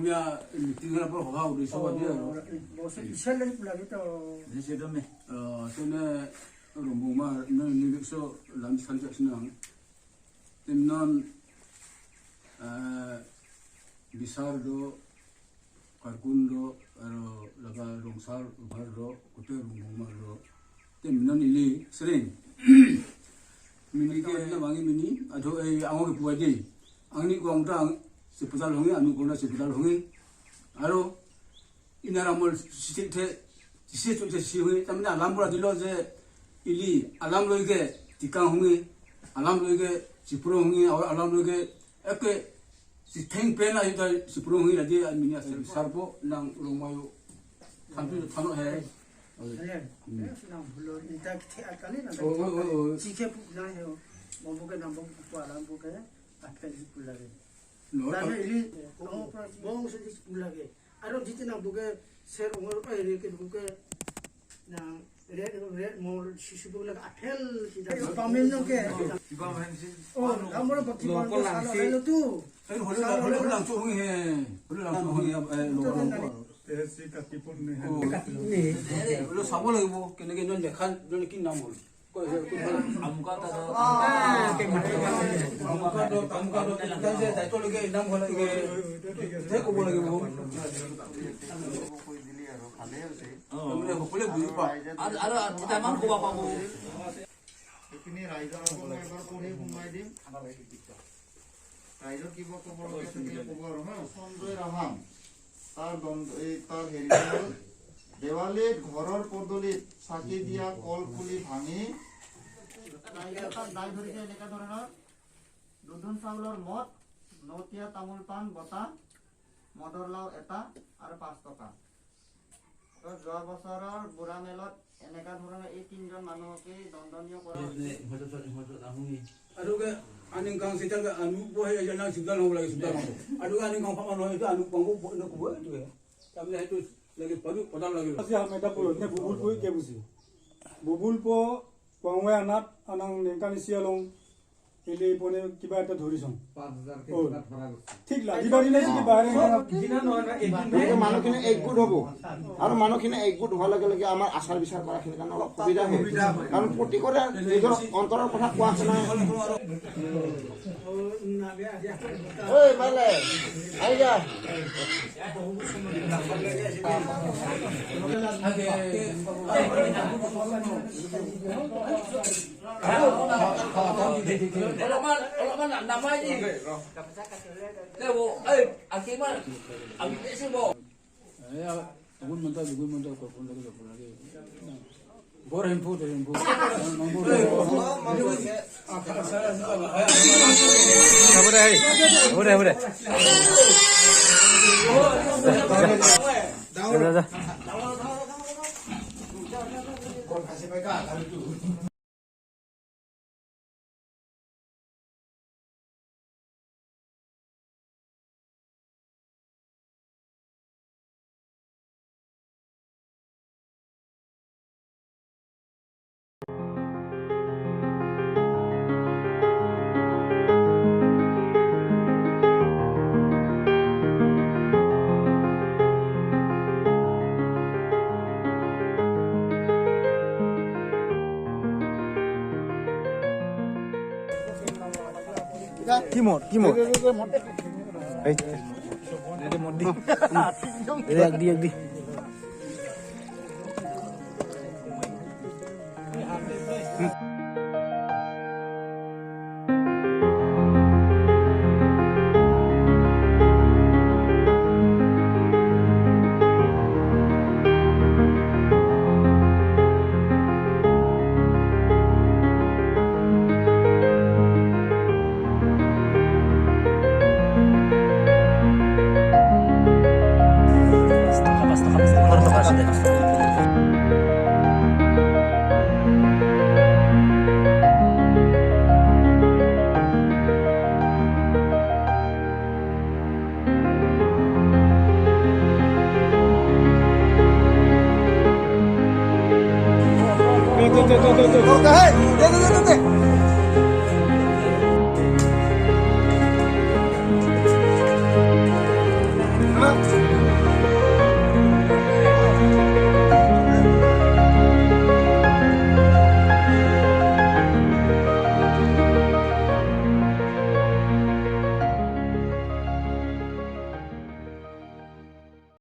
Romia tinggal apa hau di sawah dia. Bosnya bisa lagi pula gitu. Ini sudah me. Sana rumah ni so lanjut saja senang. Timnon besar do karkun do laga rongsar ubar do kuter rumah do. Timnon ini sering. Mini ke na wangi mini ado angok buat dia. Angni ko angta seputar hongi anu kona seputar hongi. Aro inaramol sisite sisite hongi tamne alam pura dilo je ili alam loige tikang hongi alam loige sipuro hongi alam loige eke si teng pena ita sipuro hongi lagi mini asal sarbo nang romayo tantu tano hai. Senang belum intak tiap kali nak. Jika pula yo, mau bukan nampak pula lampu ke, apa lagi pula ke. Lalu ini, mau sedih pula ke. Ada di sana bukan ser umur apa ini ke bukan, nang red mau sisi pula ke apel kita. Pamen no ke. Oh, kamu nak pakai pamen salah tu. Hulu langsung hongi hai, hulu langsung hongi lokal. ऐसी कतिपुर में है Lu sabol lagi bu, kena kena lekan, jangan kin namul. Kau Amuka ta do. amuka do, kita je dah tu lagi nam bola lagi. Saya kau bola lagi bu. Kamu boleh beli apa? Ada kita mang ko apa bu. Ini Raizor aku lebar puri kumai dim. Raizor kibo kobor ke sekali kobor ha. Sondoy raham. তার হেরিটেল দেওয়ালে ঘরের পদলিত Psaki দিয়া কল পুলি ভাঙি দায় ধরিছে এনেকা ধৰণৰ দুধন চাউলৰ মদ নতিয়া তামোল পাণ বটা মদৰ লাও এটা আৰু 5 টকা যোৱা বছৰৰ বুঢ়া মেলত এনেকা ধৰণৰ এই তিনজন মানুহকে দণ্ডনীয় কৰা Aduh ke, ane kang setel ke anu buah yang jalan sudah long lagi sudah long. Aduh ane kang paman long itu anu panggu nak buat itu ya. Tapi itu lagi padu padang lagi. Masih hame dah puluh, ni bubul pun ke busi. Bubul po, kuangwe anak anang nengkan sialong, ini pone kibar itu dhuri song. 5000 ke kibar farag. ठीक लगी बारी नहीं कि बाहर মানুহখিনি একগোট হ'ব আৰু মানুহখিনি একগোট হোৱাৰ লগে লগে আমাৰ আচাৰ বিচাৰ কৰাখিনি কাৰণে অলপ সুবিধা হয় কাৰণ প্ৰতিকৰে নিজৰ অন্তৰৰ কথা কোৱা আছে নহয় ঐ ভালে আহি যা Olaman nama ni. Lewo, akibat ambil semua. Ya, gun mentah kau pun lagi. Bor hempu. Boleh. Kimot. Eh, ini modi. Ini agdi. Tuh.